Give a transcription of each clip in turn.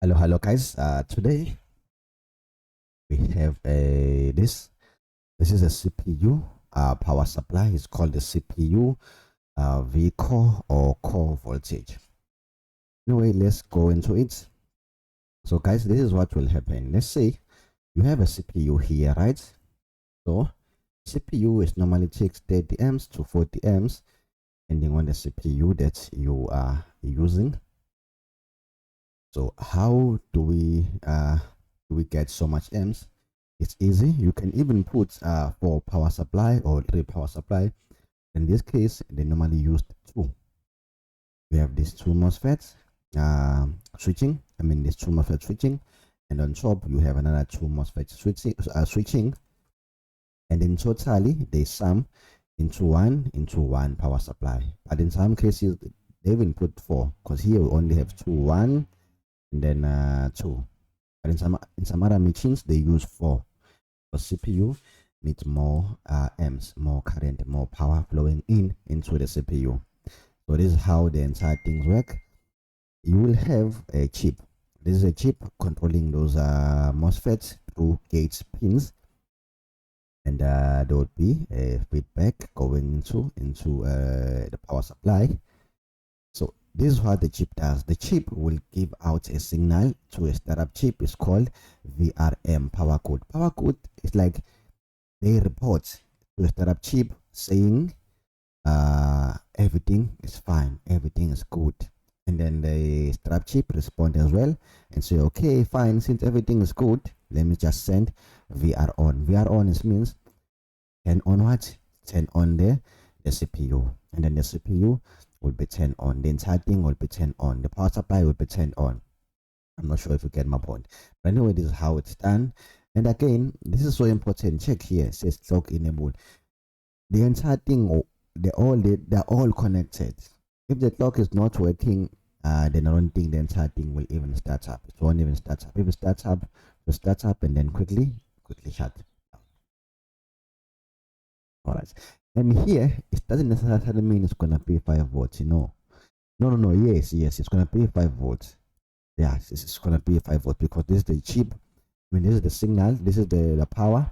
Hello guys. Today we have a this is a CPU power supply. It's called the CPU V core or core voltage. Anyway, let's go into it. So guys, this is what will happen. Let's say you have a CPU here, right? So CPU is normally takes 30 amps to 40 amps depending on the CPU that you are using. So how do we get so much amps? It's easy. You can even put 4 power supply or 3 power supply. In this case, they normally use 2. We have these 2 MOSFETs switching. I mean, these 2 MOSFET switching, and on top you have another 2 MOSFET switching, and in totally they sum into one power supply. But in some cases, they even put 4 because here we only have 2, 1, and then 2. But in some other machines they use 4. The CPU needs more amps, more current, more power flowing into the CPU. So this is how the entire things work. You will have a chip. This is a chip controlling those MOSFETs through gate pins, and there would be a feedback going into the power supply. So this is what the chip does. The chip will give out a signal to a startup chip. It's called VRM, power code. Power code is like they report to the startup chip saying everything is fine, everything is good, and then the startup chip respond as well and say, okay, fine, since everything is good, let me just send VR on. VR on is means turn on what? Turn on the CPU, and then the CPU will be turned on. The entire thing will be turned on. The power supply will be turned on. I'm not sure if you get my point, but anyway, this is how it's done. And again, this is so important. Check here, it says clock enabled. The entire thing, they're all connected. If the clock is not working, then I don't think the entire thing will even start up. It won't even start up. If it starts up, it starts up and then quickly shut. All right. And here, it doesn't necessarily mean it's gonna be 5 volts. No. Yes, it's gonna be 5 volts. Yeah, it's gonna be 5 volts because this is the chip. I mean, this is the signal. This is the power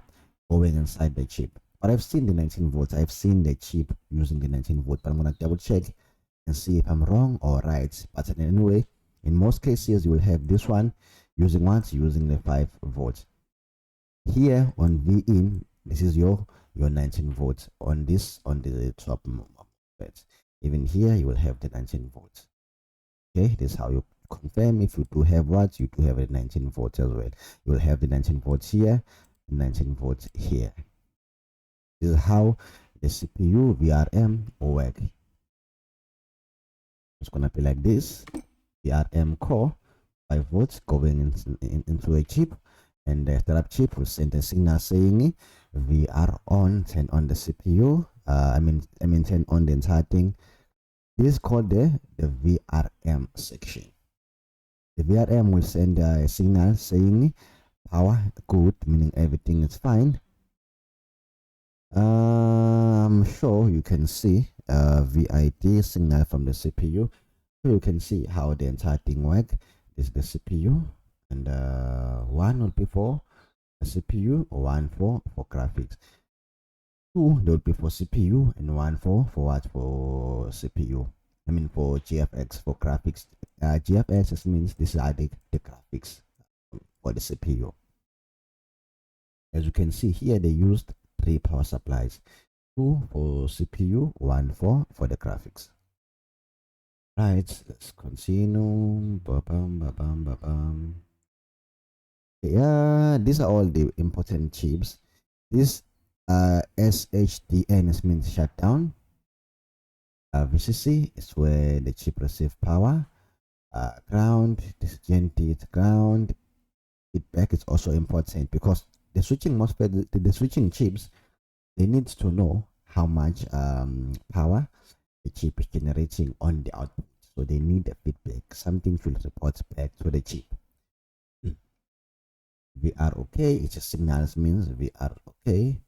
going inside the chip. But I've seen the 19 volts. I've seen the chip using the 19 volts. But I'm gonna double check and see if I'm wrong or right. But anyway, in most cases, you will have this one using the 5 volts. Here on V in, this is your 19 volts on the top MOSFET. Even here, you will have the 19 volts. Okay, this is how you confirm if you do have what you do have a 19 volts as well. You will have the 19 volts here, 19 volts here. This is how the CPU VRM work. It's gonna be like this: VRM core, 5 volts going into a chip, and the startup chip will send a signal saying VR on, turn on the CPU. I mean turn on the entire thing. This is called the VRM section. The VRM will send a signal saying power good, meaning everything is fine. I'm sure you can see VID signal from the CPU. So you can see how the entire thing works. This is the CPU, and 1 will be for the CPU, 1 for graphics. 2 they will be for CPU, and 1 for what? For CPU. I mean for GFX, for graphics. GFX means these are the graphics for the CPU. As you can see here, they used 3 power supplies: 2 for CPU, 1 for the graphics. Right, let's continue. Yeah, these are all the important chips. This SHDN means shutdown. VCC is where the chip receives power. Ground, this Gen T is ground. Feedback is also important because the switching MOSFET, the switching chips, they need to know how much power the chip is generating on the output. So they need a feedback. Something should report back to the chip. We are okay. It just signals means we are okay.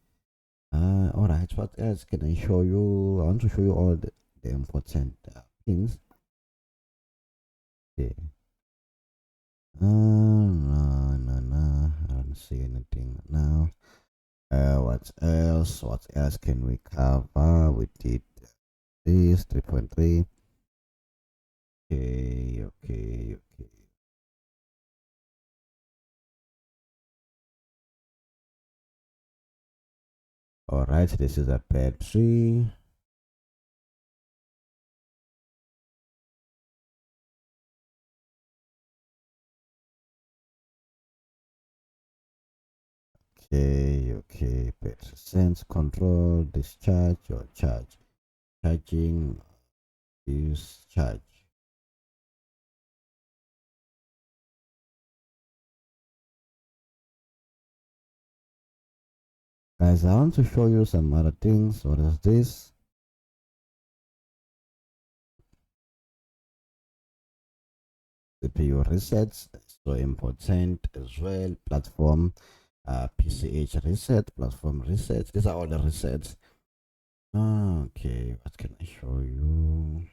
All right. What else can I show you? I want to show you all the important pins. Okay. No, I don't see anything now. What else? What else can we cover? We did this 3.3. Okay. All right, this is a battery. Okay. Battery sense, control, discharge or charge. Charging, discharge. Guys, I want to show you some other things. What is this? CPU resets, so important as well. Platform, PCH reset, platform resets. These are all the resets. Okay, what can I show you?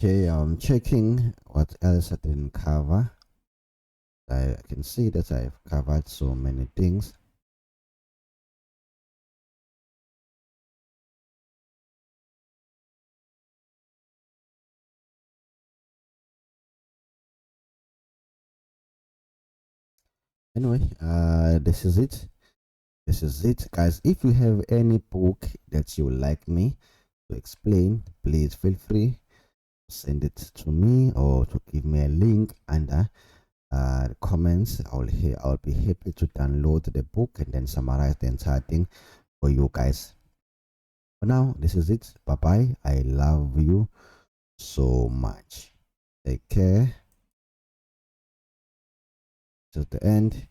Okay, I'm checking what else I didn't cover. I can see that I've covered so many things. Anyway, this is it. This is it, guys. If you have any book that you would like me to explain, please feel free to send it to me or to give me a link under the comments. I'll be happy to download the book and then summarize the entire thing for you guys. For now, this is it. Bye bye. I love you so much. Take care. This is the end.